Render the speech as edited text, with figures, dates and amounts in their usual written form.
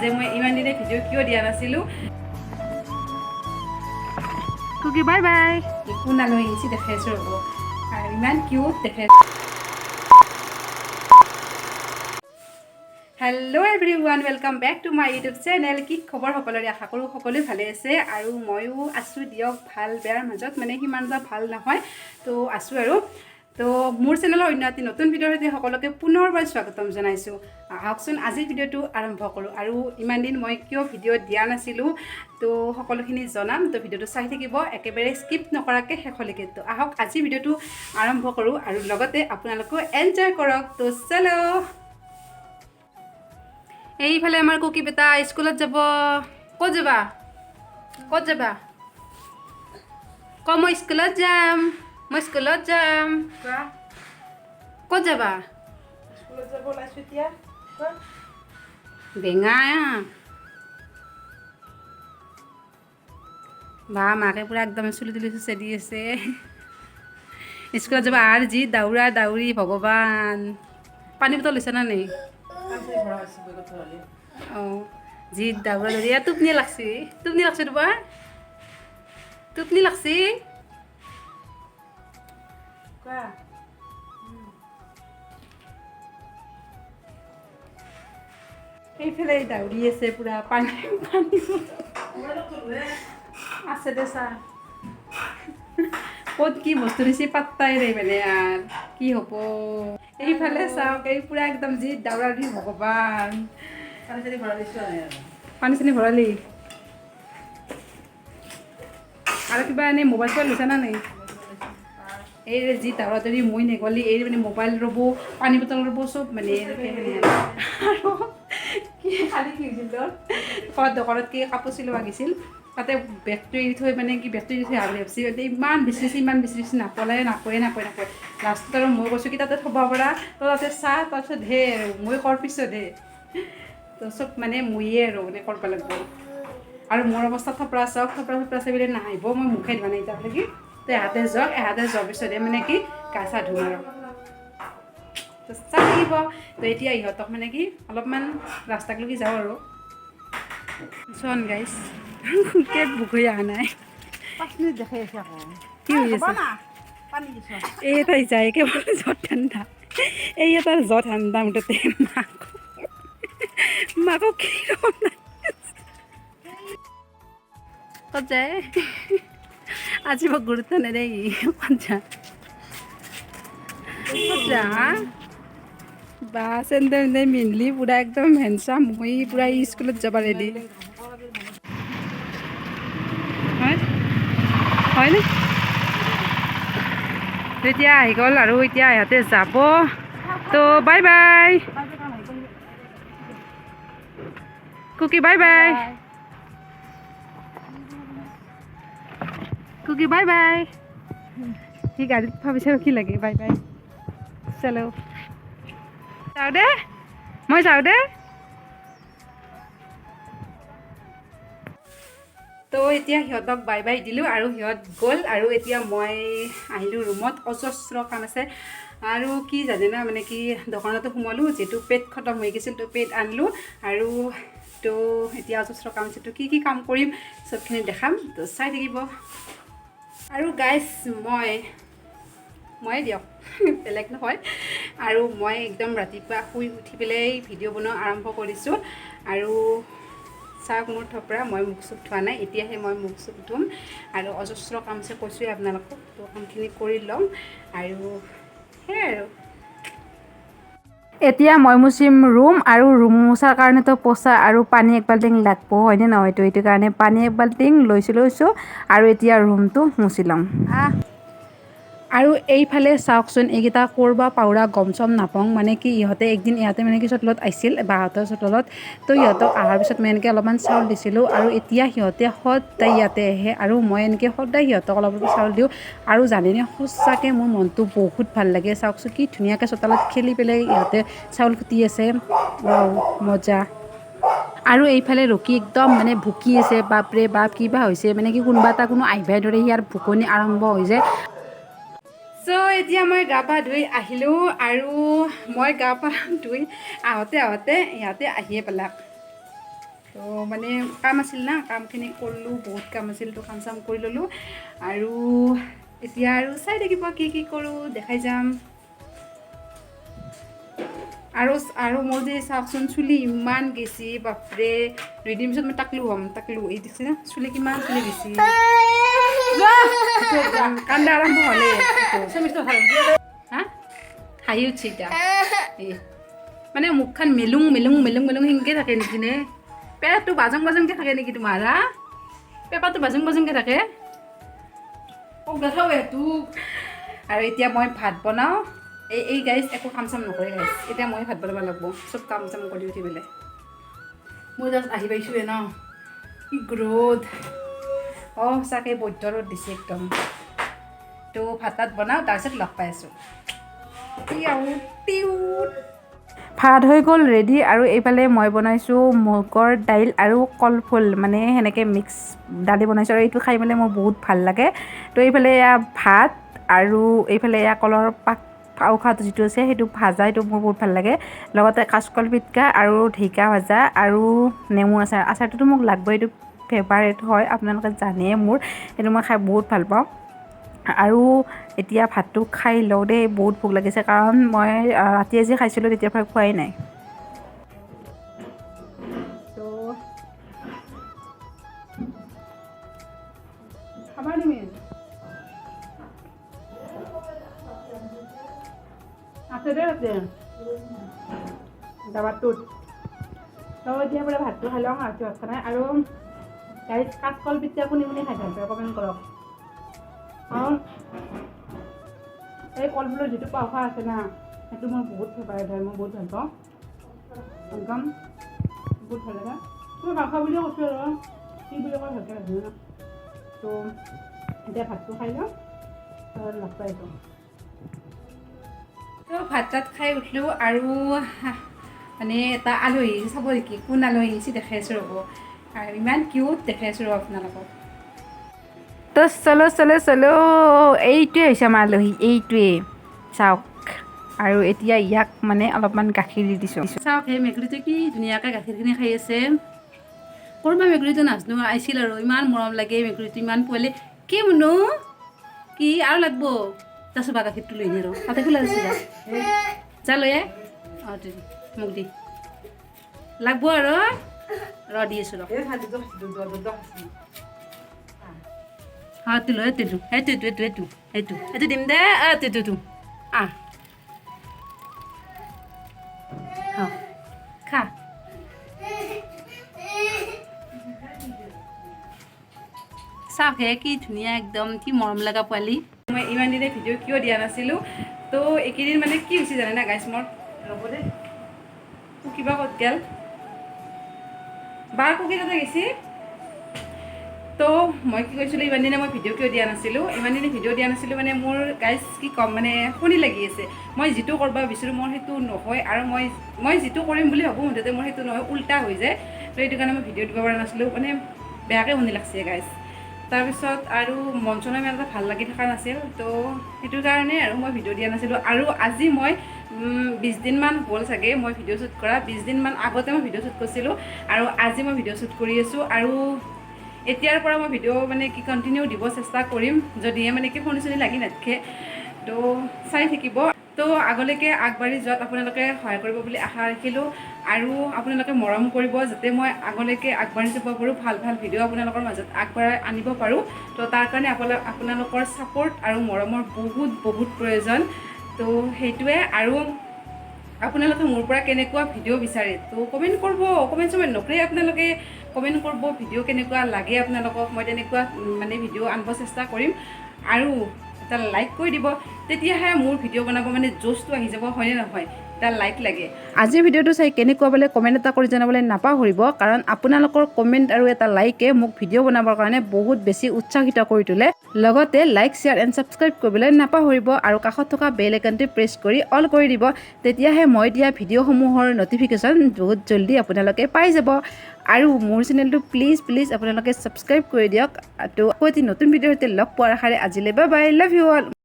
যে মই ইমান দিনে ভিডিঅ' কিয় দিয়া নাছিলোঁ। Kuki bye bye. একো নালৈ আহিছে দেখাইছোঁ ৰ'ব, আৰু ইমান কিউট দেখাইছোঁ। Hello' everyone, welcome back to my YouTube channel. কি খবৰ সকলোৰে? আশা কৰোঁ সকলোৱে ভালে আছে আৰু ময়ো আছোঁ দিয়ক, ভাল বেয়াৰ মাজত, মানে সিমান এটা ভাল নহয়, তো আছোঁ আৰু। তো মোৰ চেনেলৰ অন্য এটি নতুন ভিডিঅ'ৰ সৈতে সকলোকে পুনৰবাৰ স্বাগতম জনাইছোঁ। আহকচোন আজিৰ ভিডিঅ'টো আৰম্ভ কৰোঁ। আৰু ইমান দিন মই কিয় ভিডিঅ' দিয়া নাছিলোঁ তো সকলোখিনি জনাম, তো ভিডিঅ'টো চাই থাকিব একেবাৰে স্কিপ নকৰাকৈ শেষলৈকে। তো আহক আজিৰ ভিডিঅ'টো আৰম্ভ কৰোঁ আৰু লগতে আপোনালোকেও এনজয় কৰক। তো চলো। এইফালে আমাৰ কুকি বেটা স্কুলত যাব। ক'ত যাবা? ক'ত যাবা? মই স্কুলত যাম, মই স্কুলত যাম। ক'ত যাবা? স্কুলত যাব ওলাইছোঁ এতিয়া। বেঙা বা মাকে পূৰা একদম চুলি তুলি চেদি আছে। স্কুলত যাব আৰু যি দাউৰা দাউৰি ভগৱান। পানী বটল লৈছে না নাই? অঁ, যি দাউৰা দাউৰি। টোপনি লাগছি, টোপনি লাগছি তোমাৰ? টোপনি লাগছি? কোৱা। সেইফালে দাউৰি আছে পূৰা, পানী পানী আছে দে চা। ক'ত কি বস্তু দিছে পাত্তাই নাই মানে আৰু কি হ'ব। এইফালে চাওক, এই পূৰা একদম যি দাউৰা দি ভগৱান। পানী চানী ভৰালি আৰু কিবা এনেই মোবাইল চোবাইল লৈছা না নাই? এই যি দাউৰা দাউৰি মই নেগলি, এই মানে মোবাইল ৰ'ব, পানী বটল ৰ'ব, চব মানে এনেকৈ আৰু কি খালি কি হৈছিল তোৰ? ক'ৰবাত দোকানত কি কাপোৰ চিলাব গৈছিল, তাতে বেগটো এৰি থৈ মানে কি বেগটো এৰি থৈ আহৰি ভাবছি, ইমান বিচাৰিছে ইমান বিচাৰিছে, নাপালে নাপয়। লাষ্টত আৰু মই কৈছোঁ কি তাতে থ'ব পৰা, তই তাতে চা, তাৰপিছত হে আৰু মই কৰ পিছত হে। তো চব মানে ময়ে আৰু মানে কৰিব লাগিব। আৰু মোৰ অৱস্থা থপৰা চাওক, থপৰা চাই পেলাই নাহিব, মই মুখে ধোৱা নাই এতিয়ালৈকে। তো এহাতে যোৱাৰ পিছতহে মানে কি গা চা ধুম আৰু। তো চাহ লাগিব। তো এতিয়া ইহঁতক মানে কি অলপমান ৰাস্তাকলৈকে যাওঁ আৰু। চোন গাইছ, কেত বুক হৈ অহা নাই। 5 মিনিট দেখাই আছে আকৌ। কি হৈ আছে? এই তাই যায় কেৱল জ্বৰ ঠাণ্ডা। এই এটাৰ জ্বৰ ঠাণ্ডা মুঠতে মাকক কি ক'ত যায়? আজি মোক গুৰুত্ব নেদেই। ক'ত যা বা চেন্দেল মিনলি পূৰা একদম হেণ্ডচাম, মই পূৰা স্কুলত যাব ৰেডি। হয় হয়নে? এতিয়া আহি গ'ল আৰু এতিয়া ইহঁতে যাব। তো bye bye Kuki, bye bye Kuki, bye bye. সি গাড়ীত ভাবিছে কি লাগে বাই বাই। চলো যাওঁ দে, মই যাওঁ দে। তো এতিয়া সিহঁতক বাই বাই দিলোঁ আৰু সিহঁত গ'ল। আৰু এতিয়া মই আহিলোঁ ৰুমত, অজস্ৰ কাম আছে আৰু কি জানে না, মানে কি দোকানতো সোমালোঁ, যিহেতু পেড খতম হৈ গৈছিল, তো পেড আনিলোঁ আৰু তো এতিয়া অজস্ৰ কাম আছে। তো কি কাম কৰিম চবখিনি দেখাম, তো চাই থাকিব। আৰু গাইছ মই দিয়ক বেলেগ নহয়, আৰু মই একদম ৰাতিপুৱা শুই উঠি পেলাই ভিডিঅ' বনোৱা আৰম্ভ কৰিছোঁ। আৰু চাওক মোৰ থপৰা, মই মুখ চুখ ধোৱা নাই, এতিয়াহে মই মুখ চুখ ধুম। আৰু অজস্ৰ কাম আছে কৈছোঁৱে আপোনালোকক, তো কামখিনি কৰি ল'ম আৰু সেয়াই আৰু। এতিয়া মই মুচিম ৰুম, আৰু ৰুম মোচাৰ কাৰণেতো পচা আৰু পানী এক বাল্টিং লাগব, হয়নে নহয়? তো এইটো কাৰণে পানী এক বাল্টিং লৈছোঁ আৰু এতিয়া ৰুমটো মুচি ল'ম। আৰু এইফালে চাওকচোন, এইকেইটা কৰবা পাউৰা গম চম নাপাওঁ, মানে কি ইহঁতে একদিন ইয়াতে মানে কি চোতালত আহিছিল, বাহঁতৰ চোতালত। তো ইহঁতক অহাৰ পিছত মই এনেকৈ অলপমান চাউল দিছিলোঁ, আৰু এতিয়া সিহঁতে সদায় ইয়াতে আহে, আৰু মই এনেকৈ সদায় সিহঁতক অলপ অলপ চাউল দিওঁ। আৰু জানেনে, সঁচাকৈ মোৰ মনটো বহুত ভাল লাগে। চাওকচোন কি ধুনীয়াকৈ চোতালত খেলি পেলাই ইহঁতে চাউল কুটি আছে, ৱাও মজা। আৰু এইফালে ৰকি একদম মানে ভুকি আছে, বাপৰে বাপ কিবা হৈছে, মানে কি কোনোবা এটা কোনো আহিবাই ধৰে, ইয়াৰ ভুকনি আৰম্ভ হৈ যায়। চ' এতিয়া মই গা পা ধুই আহিলোঁ, আৰু মই গা পা ধুই আহোঁতে ইহঁতে আহিয়ে পেলাক। তো মানে কাম আছিল না, কামখিনি কৰিলোঁ, বহুত কাম আছিল, তো কাম চাম কৰি ল'লোঁ আৰু এতিয়া আৰু চাই থাকিব কি কৰোঁ, দেখাই যাম। আৰু মোৰ যে চাওকচোন চুলি ইমান গেছি, বাপৰে 2 দিন পিছত মই টাকলো এই দেখিছে না চুলি কিমান চুলি গেছি, কান্দা আৰম্ভ হ'লে হা হাঁহি উঠছে এতিয়া মানে মুখখন মেলুং সেনেকৈ থাকে নেকি নে, পেটটো বাজংকৈ থাকে নেকি তোমাৰ? হা পেপাৰটো বাজংকৈ থাকে আৰু এতিয়া মই ভাত বনাওঁ। এই গাইজ একো কাম চাম নকৰে গাইজ, এতিয়া মই ভাত বনাব লাগিব, চব কাম চাম কৰি উঠি পেলাই। মই জাষ্ট আহি পাইছোঁৱে ন, কি ৰ'দ, সঁচাকৈ বৈদ্য ৰ'দ দিছে একদম। তো ভাত তাত বনাওঁ, তাৰপিছত লগ পাই আছোঁ। ভাত হৈ গ'ল ৰেডি আৰু এইফালে মই বনাইছোঁ মগৰ দাইল আৰু কলফুল, মানে সেনেকৈ মিক্স দালি বনাইছোঁ আৰু এইটো খাই পেলাই মোৰ বহুত ভাল লাগে। তো এইফালে এয়া ভাত আৰু এইফালে এয়া কলৰ উশাহটো যিটো আছে সেইটো ভাজা, এইটো মোৰ বহুত ভাল লাগে। লগতে কাচকল পিটিকা আৰু ঢেঁকীয়া ভাজা আৰু নেমু আচাৰ, আচাৰটোতো মোক লাগবই, এইটো ফেভাৰেট হয়, আপোনালোকে জানেই মোৰ, সেইটো মই খাই বহুত ভাল পাওঁ। আৰু এতিয়া ভাতটো খাই লওঁ দেই, বহুত ভোক লাগিছে, কাৰণ মই ৰাতিয়ে যে খাইছিলোঁ তেতিয়াৰ পৰা খোৱাই নাই। তো খাবা তুমি আছে দাবাটোত, তো এতিয়া পৰা ভাতটো খাই লওঁ আৰু ভাত খাই আৰু গাইজ কাচকল পিটিকা কোনে খাই ভাল পায় কমেণ্ট কৰক। কাৰণ এই কলফুলৰ যিটো পাউখা আছে না, সেইটো মোৰ বহুত ফেভাৰেট হয়, মই বহুত ভাল পাওঁ, একদম বহুত ভাল লাগে। মই পাউখা বুলিও কৈছোঁ আৰু কি বুলি কয় ভালকৈ নাজানো ন। তো এতিয়া ভাতটো খাই লওঁ, লগ পাই আছোঁ। তো ভাত তাত খাই উঠিলোঁ আৰু মানে এটা আলহী চাব নেকি, কোন আলহী আহিছে দেখাই আছোঁ ৰ'ব, আৰু ইমান কিউট দেখাই আছোঁ ৰ'ব আপোনালোকক। তো চলো এইটোৱে হৈছে আমাৰ আলহী, এইটোৱে চাওক। আৰু এতিয়া ইয়াক মানে অলপমান গাখীৰ দি দিছোঁ, চাওক সেই মেকুৰীটোৱে কি ধুনীয়াকৈ গাখীৰখিনি খাই আছে। ক'ৰবা মেকুৰীটো নাজনো আহিছিল আৰু ইমান মৰম লাগে মেকুৰীটো, ইমান পোৱালি কি মুনু কি আৰু লাগব যা চোবা গাখীৰটো লৈ নি আৰু তাতে খোলা আছে যা লৈ মোক দি লাগব আৰু দি আছোঁ এইটো দিম দে এইটো খা চাওক হে কি ধুনীয়া একদম, কি মৰম লগা পোৱালি। মই ইমান দিনে ভিডিঅ' কিয় দিয়া নাছিলোঁ, তো এইকেইদিন মানে কি হৈছে জানে না গাইছ, মোৰ ৰ'ব দে কিবা ক'ত গেল বাৰ কুকি তাতে গেছি। তো মই কি কৈছিলোঁ ইমান দিনে মই ভিডিঅ' কিয় দিয়া নাছিলোঁ, মানে মোৰ গাইজ কি ক'ম, মানে শুনি লাগি আছে। মই যিটো কৰিব বিচাৰোঁ মোৰ সেইটো নহয়, আৰু মই যিটো কৰিম বুলি ভাবোঁ মুঠতে মোৰ সেইটো নহয়, উল্টা হৈ যায়। তো সেইটো কাৰণে মই ভিডিঅ' দিব পৰা নাছিলোঁ, মানে বেয়াকৈ শুনি লাগছে গাইজ। তাৰপিছত আৰু মন চনো ইমান এটা ভাল লাগি থকা নাছিল, তো সেইটো কাৰণে আৰু মই ভিডিঅ' দিয়া নাছিলোঁ। আৰু আজি মই 20 দিনমান হ'ল চাগে মই ভিডিঅ' শ্বুট কৰা, 20 দিনমান আগতে মই ভিডিঅ' শ্বুট কৰিছিলোঁ, আৰু আজি মই ভিডিঅ' শ্বুট কৰি আছোঁ। আৰু এতিয়াৰ পৰা মই ভিডিঅ' মানে কি কণ্টিনিউ দিব চেষ্টা কৰিম, যদিহে মানে কি ফোন চোনি লাগি নাথাকে, তো চাই থাকিব। তো আগলৈকে আগবাঢ়ি যোৱাত আপোনালোকে সহায় কৰিব বুলি আশা ৰাখিলোঁ, আৰু আপোনালোকে মৰম কৰিব যাতে মই আগলৈকে আগবাঢ়ি যাব পাৰোঁ, ভাল ভিডিঅ' আপোনালোকৰ মাজত আগবঢ়াই আনিব পাৰোঁ। তো তাৰ কাৰণে আপোনালোকৰ ছাপোৰ্ট আৰু মৰমৰ বহুত প্ৰয়োজন। তো সেইটোৱে, আৰু আপোনালোকে মোৰ পৰা কেনেকুৱা ভিডিঅ' বিচাৰে তো কমেণ্ট কৰিব, কমেণ্ট নকৰে আপোনালোকে, কমেণ্ট কৰিব ভিডিঅ' কেনেকুৱা লাগে আপোনালোকক, মই তেনেকুৱা মানে ভিডিঅ' আনিব চেষ্টা কৰিম। আৰু এটা লাইক কৰি দিব, তেতিয়াহে মোৰ ভিডিঅ' বনাব মানে জ'চটো আহি যাব, হয়নে নহয়? এটা লাইক লাগে। আজিৰ ভিডিঅ'টো চাই কেনেকুৱা বোলে কমেণ্ট এটা কৰি জনাবলৈ নাপাহৰিব, কাৰণ আপোনালোকৰ কমেণ্ট আৰু এটা লাইকে মোক ভিডিঅ' বনাবৰ কাৰণে বহুত বেছি উৎসাহিত কৰি তোলে। লগতে লাইক, শ্বেয়াৰ এণ্ড ছাবস্ক্ৰাইব কৰিবলৈ নাপাহৰিব, আৰু কাষত থকা বেল আইকনটো প্ৰেছ কৰি অল কৰি দিব, তেতিয়াহে মই দিয়া ভিডিঅ'সমূহৰ ন'টিফিকেশ্যন বহুত জলদি আপোনালোকে পাই যাব। আৰু মোৰ চেনেলটো প্লিজ আপোনালোকে ছাবস্ক্ৰাইব কৰি দিয়ক। তো আকৌ এটি নতুন ভিডিঅ'ৰ সৈতে লগ পোৱাৰ আশাৰে আজিলৈ bye bye, love you all.